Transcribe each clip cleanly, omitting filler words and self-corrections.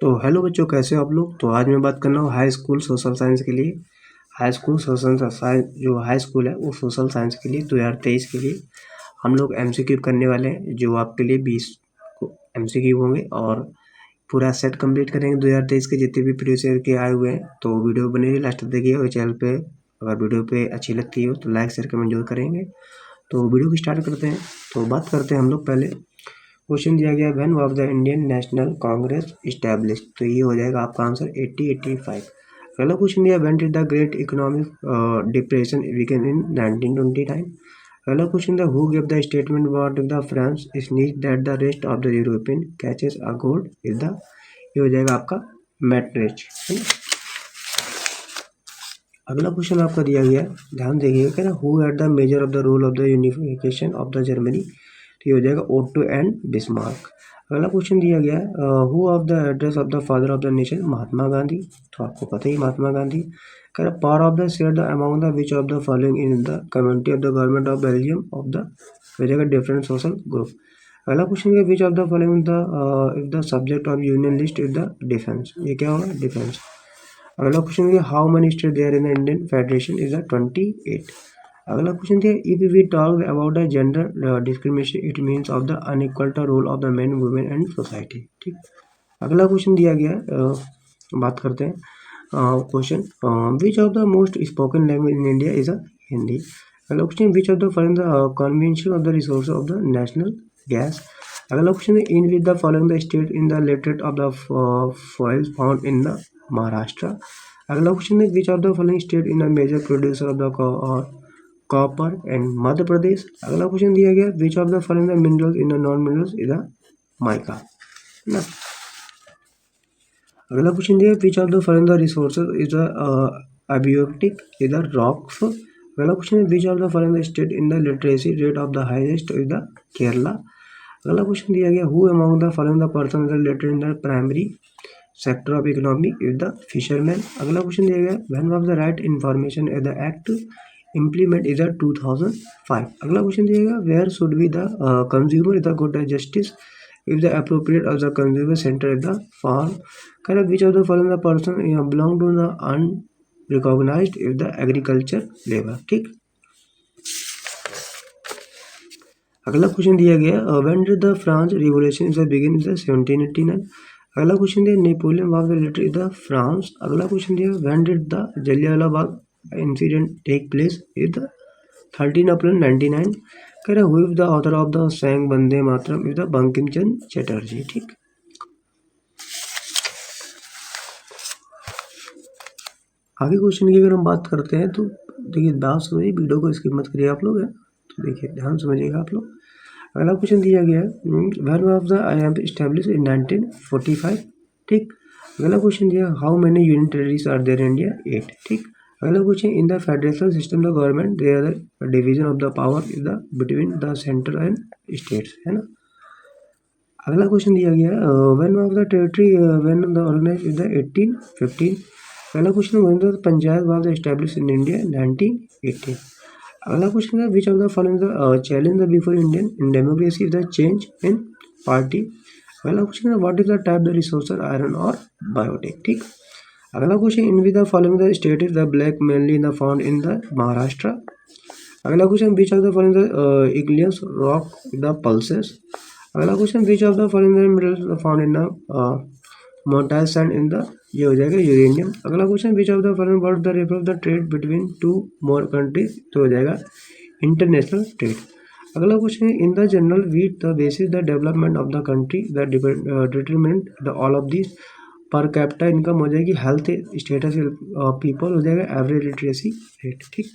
तो हेलो बच्चों, कैसे हो आप लोग। तो आज मैं बात करना हूँ हाई स्कूल सोशल साइंस के लिए। हाई स्कूल सोशल साइंस जो हाई स्कूल है वो सोशल साइंस के लिए 2023 के लिए हम लोग एमसीक्यू करने वाले हैं, जो आपके लिए 20 एमसीक्यू होंगे और पूरा सेट कंप्लीट करेंगे 2023 के जितने भी प्रीवियस ईयर के आए हुए हैं। तो वीडियो बनेगी लास्ट तक देखिए, और चैनल पे अगर वीडियो पे अच्छी लगती हो तो लाइक शेयर कमेंट जरूर करेंगे। तो वीडियो को स्टार्ट करते हैं। तो बात करते हैं हम लोग पहले। क्वेश्चन दिया गया when was the Indian National Congress establish, तो ये हो जाएगा आपका आंसर 80-85। पहला क्वेश्चन दिया when did the great economic depression begin in 1929। पहला क्वेश्चन था who give the statement what the France sneeze that the rest of the European catches a gold is the, ये हो जाएगा आपका मैट्रिच, है ना। अगला क्वेश्चन आपका दिया गया है, ध्यान देखिएगा, क्या who had the major of the role of the unification of the Germany, तो ये हो जाएगा ओटो एंड बिस्मार्क। अगला क्वेश्चन दिया गया है who of the address of the father of the nation, Mahatma Gandhi, तो आपको पता ही महात्मा गांधी। कह रहा power of the share the amount the which of the following in the community of the government of Belgium of the, हो जाएगा different social group. अगला question है which of the following the if the subject of union list is the defence, ये क्या होगा defence. अगला question है how many state there in the Indian federation is the 28। अगला क्वेश्चन है if we talk about the gender discrimination it means of the unequal role of the men women and society, ठीक। अगला question दिया गया है, बात करते हैं question which of the most spoken language in India is a Hindi. अगला question which of the following the convention of the resource of the national gas. अगला क्वेश्चन है in which the following the state in the latest of the foils found in the Maharashtra. अगला question है which of the following state in a major producer of the copper and Madhya Pradesh. अगला question दिया गया which of the following the minerals in the non minerals is the mica, है ना। अगला question दिया which of the following the resources is the abiotic is the rocks. अगला question है which of the following the state in the literacy rate of the highest is the Kerala. अगला question दिया गया who among the following the person related in the primary sector of economy is the fisherman. अगला question दिया गया when was the right information as the act implement is the 2005। अगला question दिया गया where should be the consumer is the good justice if the appropriate of the consumer center is the farm। Correct which of the following the person belong to the unrecognized if the agriculture labor, ठीक। अगला question दिया गया when did the France revolution is the begin is the 1789। अगला question दिया Napoleon was the leader is the France. अगला question दिया when did the Jallianwala Bagh incident take place is the 13 April 1999। कह रहे who is the author of the song Vande Mataram is the Bankim Chandra Chatterjee, ठीक। आगे question की अगर हम बात करते हैं तो देखिए बात समझिए, वीडियो को स्किप मत करिए आप लोग, है तो देखिए ध्यान समझिएगा आप लोग। अगला क्वेश्चन दिया गया है when was the IMF established in 1945, ठीक। अगला क्वेश्चन दिया how many union territories are there in India, 8, ठीक। अगला question in the federal system the government there division of the power is the between the centre and states, है ना। अगला question दिया गया when was the territory when the organized is the 1815। पहला question when the panchayat was established in India 1918। अगला question है which of the following the challenge the before Indian in democracy is the change in party. अगला question है what is the type the resource iron और biotic, ठीक। अगला question in which the following the state is the black mainly in the found in the Maharashtra. अगला question which of the following the igneous rock the pulses. अगला question which of the following the minerals found in the motile sand in the, ये हो जाएगा uranium. अगला question which of the following what the rate of the trade between two more countries, तो हो जाएगा international trade. अगला question in the general wheat the basis the development of the country the determinant the all of this. Per capita income हो जाएगी, health status people हो जाएगा, average literacy rate, ठीक।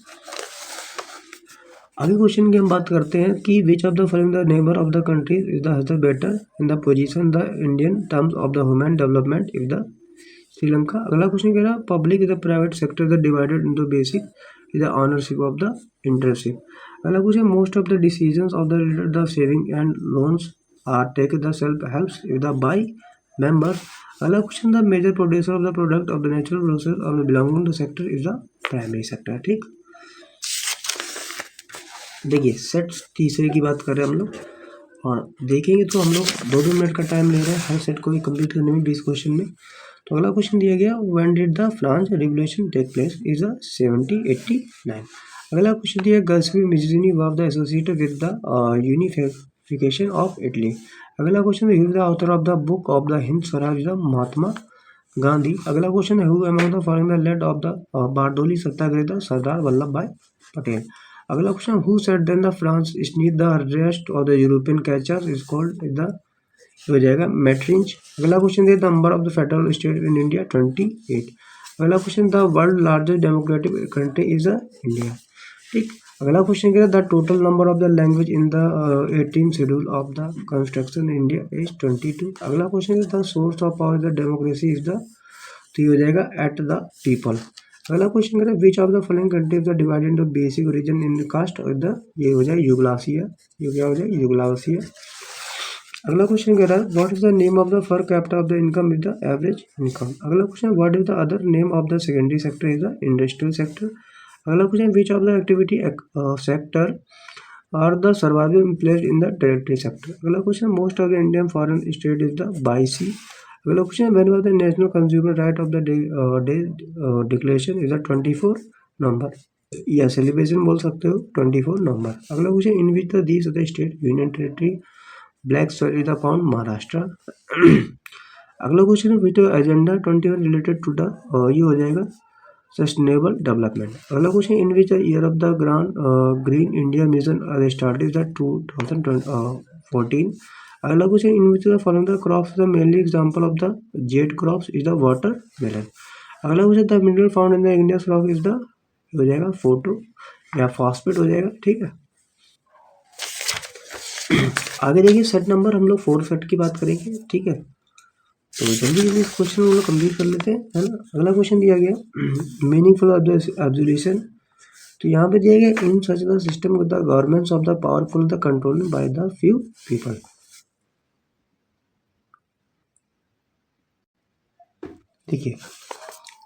आगे क्वेश्चन की हम बात करते हैं कि which of the following the neighbour of the country is the better in the position the Indian terms of the human development if the Sri Lanka. अगला क्वेश्चन कह रहा है public is the private sector the divided into basic is the ownership of the internship. अगला question most of the decisions of the saving and loans are take the self helps is the by members. अगला question the major producer of the product of the natural resource of belonging to sector is the primary sector, ठीक। देखिए set तीसरे की बात कर रहे हैं हम लोग और देखेंगे तो हम लोग 2-2 मिनट का टाइम ले रहे हैं हर सेट को भी कंप्लीट करने में 20 क्वेश्चन में। तो अगला क्वेश्चन दिया गया, when did the France revolution take place, is a 1789। अगला क्वेश्चन दिया, गास्वी Mazzini was the associated with the unification of Italy. अगला क्वेश्चन है, the author of the book of the Hind Swaraj the Mahatma Gandhi. अगला क्वेश्चन है, who among the following the led of the Bardoli Satyagraha the Sardar Vallabh Bhai Patel. अगला question, who said then the France sneezed the rest of the European catchers is called the, हो जाएगा मैट्रिंज। अगला question है, the number of the federal state in India 28। अगला question, the world largest democratic country is the India. ठीक। अगला question क्या है, the total number of the language in the 18 schedule of the constitution in India is 22। अगला question है, the source of power the democracy is the, तो ये हो जाएगा एट द पीपल। अगला क्वेश्चन करें, which of the following countries are divided into basic region in cast of the, ये हो जाएगा यूगोस्लाविया, ये क्या हो जाएगा यूगोस्लाविया। अगला क्वेश्चन कह रहा है, what is the name of the per capita of the income is the average income. अगला question, what is the other name of the secondary sector is the industrial sector. अगला question, which of the activity sector are the survival placed in the territory sector. अगला question, most of the Indian foreign state is the by sea. अगला question, when was the national consumer right of the day declaration is the 24 नवंबर, या celebration बोल सकते हो 24 नवंबर। अगला question, in which the these the state union territory black soil is the found Maharashtra. अगला question है, विच agenda 21 related to the, ये हो जाएगा सस्टेनेबल डेवलपमेंट। अगला question, in which year of the green India mission started the 2014। अगला question, in which the following the crops the mainly example of the Z crops is the watermelon. अगला question, the mineral found in the igneous rock is the, हो जाएगा photo या phosphate हो जाएगा। ठीक है, आगे देखिए सेट नंबर हम लोग 4 सेट की बात करेंगे। ठीक है, तो जल्दी जल्दी इस क्वेश्चन को हम लोग कंप्लीट कर लेते हैं, है ना। अगला क्वेश्चन दिया गया, मीनिंगफुल ऑब्जर्वेशन। तो यहाँ पे दिया गया, in such the system with the governments of the powerful the control by the few people. देखिए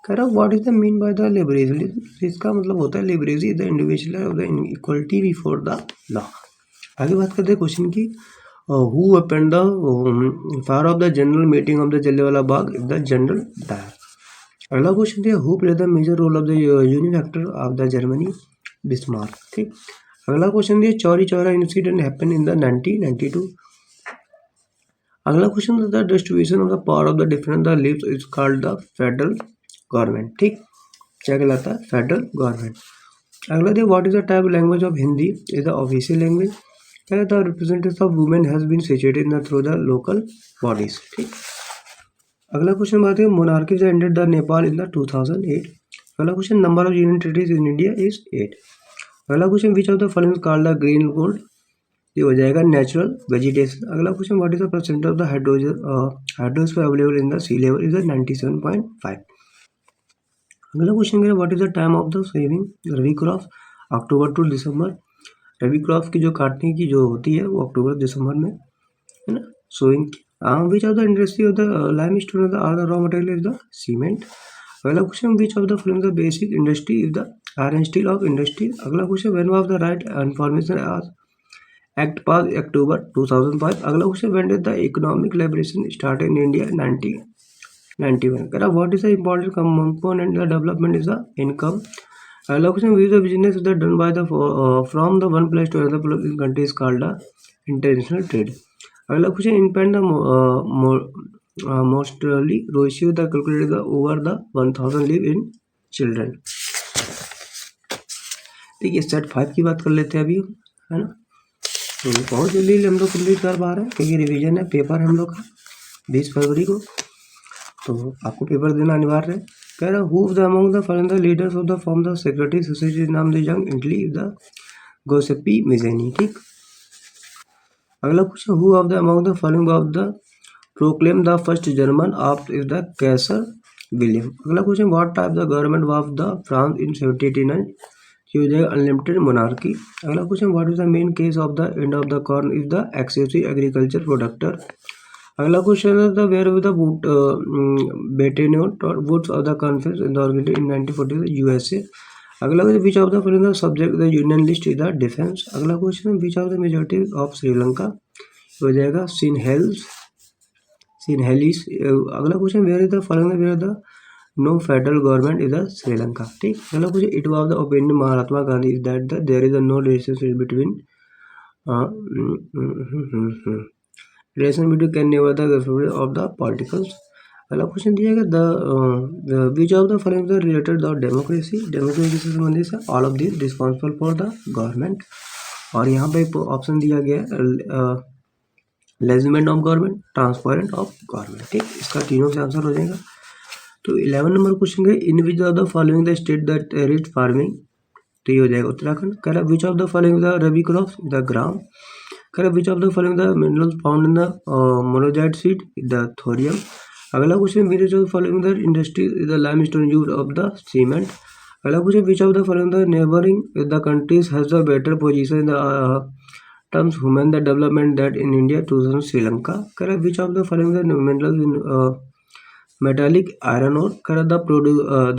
कह रहा, what is the mean by the liberation. इसका मतलब होता है liberty the individual of the equality before the law. आगे बात करते हैं क्वेश्चन की, who open the fire of the general meeting of the Jallianwala Bagh is the General Dyer. अगला क्वेश्चन दिया, who play the major role of the unificator of the Germany Bismarck. ठीक। अगला question दिया, Chauri Chaura incident happen in the 1992। अगला question, the distribution of the power of the different the levels is called the federal government. ठीक, क्या कहलाता है, federal government. अगला दिया, what is the type language of Hindi is the official language. The representative of women has been situated in through the local bodies. ठीक। अगला question बात है, monarchies ended the Nepal in the 2008। अगला question, number of union territories in India is 8। अगला question, which of the following called the green gold, ये हो जाएगा natural vegetation. अगला question, what is the percent of the hydrosphere available in the sea level is 97.5। अगला question है, what is the time of the saving rabi crop, October to December. Rabi crop की जो काटने की जो होती है वो अक्टूबर दिसंबर में, है ना, sowing. Which of the industry of the limestone of the are the raw material is the cement. अगला question, which of the following the basic industry is the iron steel of industry. अगला question, when was the right information act pass October 2005। अगला question, when did the economic liberation start in India 1991। कह रहा, what is the important component the development is the income. अगला question, which the business is the done by the from the one place to another place in country is called the international trade. अगला question, infant the mortality ratio the calculated the over the 1000 live in children. देखिए set 5 की बात कर लेते हैं अभी, है ना। तो बहुत जल्दी हम लोग कंप्लीट कर पा रहे हैं क्योंकि रिवीजन है, पेपर हम लोग का 20 फरवरी को, तो आपको पेपर देना अनिवार्य है। कह रहा, who the among the following the leaders of the form the secretary society नाम the young Italy the Giuseppe Mazzini. ठीक। अगला question, who of the among the following of the proclaim the first German of is the Kaiser William. अगला question, what type the government of the France in 1789, ये हो जाएगा unlimited monarchy. अगला question, what is the main case of the end of the corn is the excessive agriculture producer. अगला question है, the where the Bretton Woods of the conference in the organization in 1940 USA. अगला question, which of the following subject the union list is the defence. अगला question, which of the majority of Sri Lanka हो जाएगा सिनहेलिस। अगला question, where is the following where the no federal government is the Sri Lanka. ठीक, अगला question, it was the opinion Mahatma Gandhi is that there is no relationship between relation between can never the of the particles। अगला question दिया गया, the which of the following the related the democracy से संबंधित है, all of this responsible for the government. और यहाँ पे option दिया गया है legitimate of government, transparent of government. ठीक, इसका तीनों से आंसर हो जाएगा। तो 11 नंबर क्वेश्चन है, in which of the following the state that rich farming, तो ये हो जाएगा उत्तराखंड। कह रहा which of the following the rabi crops, the gram. कह रहा which of the following the minerals found in the monazite seed, the thorium. अगला question, which of the following the industry is the limestone used of the cement. अगला question, which of the following the neighbouring the countries has the better position in the terms human the development that in India to Sri Lanka। Correct, which of the following the minerals in metallic iron ore। Correct,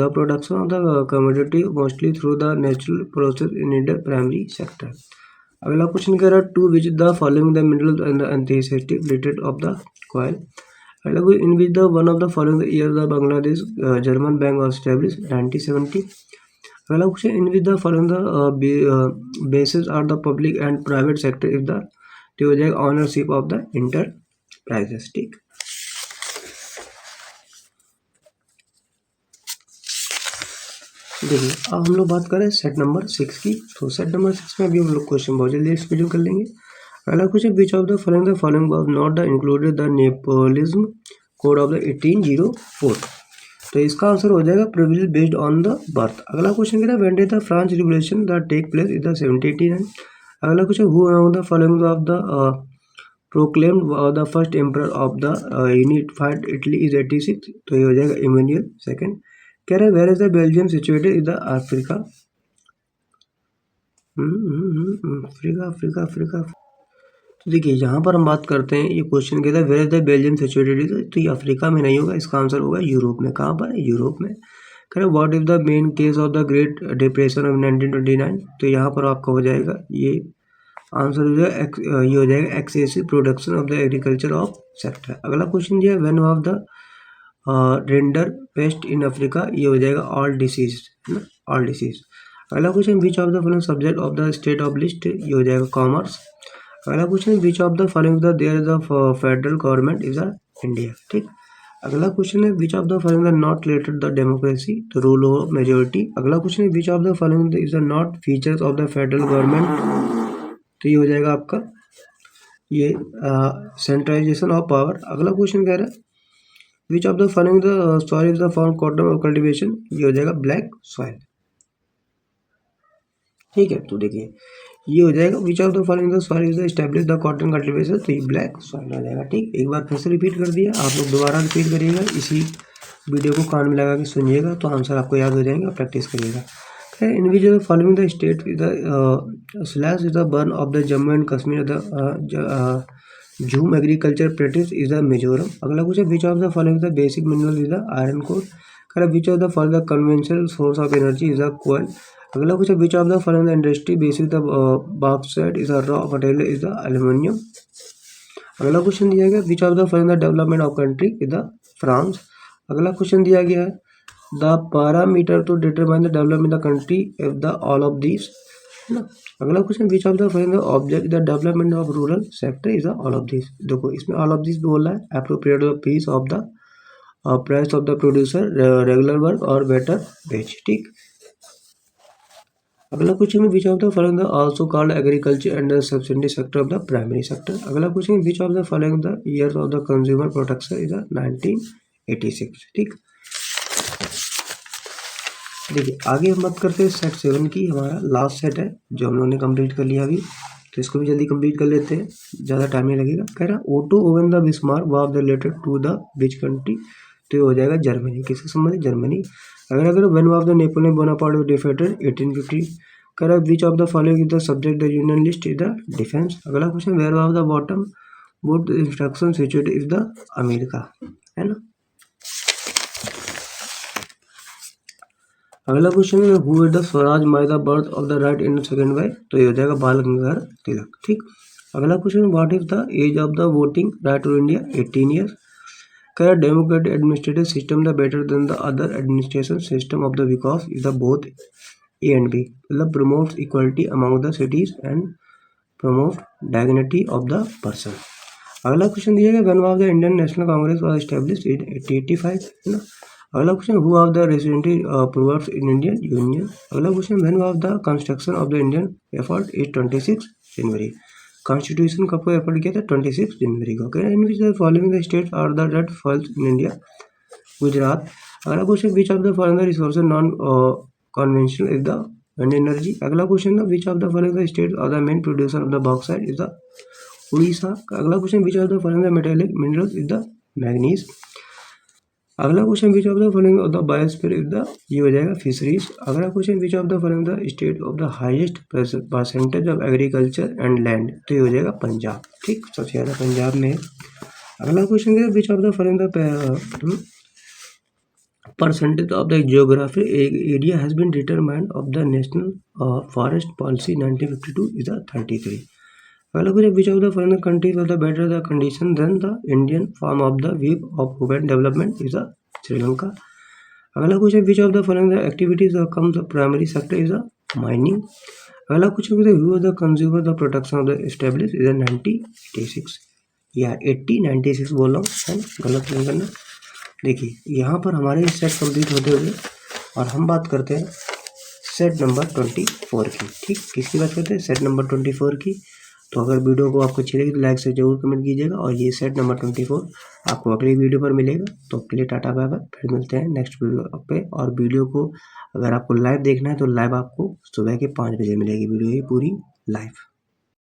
the production of the commodity mostly through the natural process in India primary sector। अगला question कह रहा है, to which the following the minerals and the antiseptic related of the coil. अगला question, in which the one of the following the year the Bangladesh German bank was established 1970। अगला question, in which the following the basis are the public and private sector if the, तो हो जाएगा ownership of the enterprises. ठीक, देखिए अब हम लोग बात करें सेट नंबर 6 की। तो सेट नंबर 6 में अभी हम लोग क्वेश्चन बहुत जल्दी एक्सप्लेन कर लेंगे। अगला question, which of the following was not the included the Napoleonic code of the 1804। तो इसका आंसर हो जाएगा privilege based on the birth. अगला क्वेश्चन कह रहा है, when did the French revolution the take place in the 1789। अगला question, who among the following of the proclaimed the first emperor of the unified Italy is 86। तो ये हो जाएगा Emmanuel second. कह रहा है, where is the Belgium situated in the Africa. Africa. तो देखिए यहाँ पर हम बात करते हैं, ये क्वेश्चन कहता है where is the Belgium situated is, तो ये अफ्रीका में नहीं होगा, इसका आंसर होगा यूरोप में। कहाँ पर है, यूरोप में। कह रहे what is the main case of the great depression of 1929। तो यहाँ पर आपका हो जाएगा ये आंसर हो जाएगा, ये हो जाएगा excessive production of the agriculture of sector. अगला क्वेश्चन दिया, when of the rinderpest in Africa, ये हो जाएगा ऑल डिसीज, है ना, ऑल डिसीज। अगला question, which of the following subject of the state of list, ये हो जाएगा कॉमर्स। अगला question, which of the following the there is the federal government is the India. ठीक, अगला क्वेश्चन है, which of the following the not related the democracy, तो rule of majority. अगला question है, which of the following is the not features of the federal government, तो ये हो जाएगा आपका ये सेंट्रलाइजेशन ऑफ पावर। अगला क्वेश्चन कह रहा है, which of the following the soil is the form cotton of cultivation, ये हो जाएगा ब्लैक सॉइल। ठीक है, तो देखिए ये हो जाएगा, विच of the following the soil is establish the cotton cultivation, तो ये ब्लैक सॉइल हो जाएगा। ठीक, एक बार फिर से रिपीट कर दिया, आप लोग दोबारा रिपीट करिएगा, इसी वीडियो को कान में लगा के सुनिएगा तो आंसर आपको याद हो जाएंगे, प्रैक्टिस करिएगा। In which the following the state is the slash is the burn of the Jammu and Kashmir the jhum agriculture practice is the Mizoram. अगला question, which of the following the basic mineral is the iron core. Correct, which of the following the conventional source of energy is the coal. अगला question, which of the following the industry basis the bauxite is the raw material is the aluminium. अगला question दिया गया, which of the following the development of country is the France. अगला question दिया गया है, the parameter to determine the development the country if the all of this, है ना। अगला question, which of the following the object the development of rural sector is the all of this. देखो इसमें all of this बोल रहा है, appropriate the piece of the price of the producer, regular work और better ways. ठीक, अगला question है, which of the following the also called agriculture and the subsidy sector of the primary sector. अगला question है, which of the following the years of the consumer protection is the 1986। ठीक, देखिए आगे हम बात करते हैं सेट 7 की, हमारा लास्ट सेट है जो हम लोगों ने कंप्लीट कर लिया अभी, तो इसको भी जल्दी कंप्लीट कर लेते हैं, ज़्यादा टाइम नहीं लगेगा। कह रहा Otto von the Bismarck was related to the which country, तो ये हो जाएगा जर्मनी। किससे संबंधित, जर्मनी। अगर when was the Napoleon Bonaparte defeated 1850। कह रहा which of the following is the subject the union list is the defence. अगला question, where was the bottom wood instruction situated is the America, है ना। अगला question है, who is the Swaraj my the birth of the right in second wife, तो ये हो जाएगा बाल गंगाधर तिलक। ठीक, अगला question, what is the age of the voting right to India? 18 years. कह democratic administrative system the better than the other administration system of the because is the both A and B, मतलब promotes equality among the cities and promote dignity of the person. अगला question दिया गया, when was the Indian National Congress was established in 1885, है ना। अगला question, who are the resident provers in Indian union. अगला question, when was the construction of the Indian effort is 26 January. Constitution कब को effort किया था? 26 जनवरी को। In which the following the states are the date falls in India? Gujarat. अगला question, which of the following the resources non conventional is the wind energy। अगला question, which of the following the states are the main producer of the bauxite? Is the Orissa. अगला question, which of the following the metallic minerals is the manganese. अगला question, which of the following of the biosphere is the, ये हो जाएगा fisheries. अगला question, which of the following the state of the highest percentage of agriculture and land? तो ये हो जाएगा पंजाब। ठीक, सबसे ज़्यादा पंजाब में है। अगला क्वेश्चन है, which of the following the percentage of the geographic area has been determined of the national forest policy 1952 is the 33। अगला question, which of the foreign countries of the better the condition than the Indian form of the web of human development is the Sri Lanka। अगला question, which of the following the activities that comes the primary sector is the mining। अगला question, who was the consumer the production of the established is the 1986 या 8096 बोल रहा हूँ, है गलत नहीं करना। देखिए यहाँ पर हमारे सेट कंप्लीट होते हुए और हम बात करते हैं सेट नंबर 24 की। ठीक, किसकी बात करते हैं? सेट नंबर 24 की। तो अगर वीडियो को आपको अच्छी लगी तो लाइक से जरूर कमेंट कीजिएगा। और ये सेट नंबर 24 आपको अगली वीडियो पर मिलेगा। तो के लिए टाटा बाय बाय, फिर मिलते हैं नेक्स्ट वीडियो पे। और वीडियो को अगर आपको लाइव देखना है तो लाइव आपको सुबह के 5 बजे मिलेगी वीडियो, ये पूरी लाइव।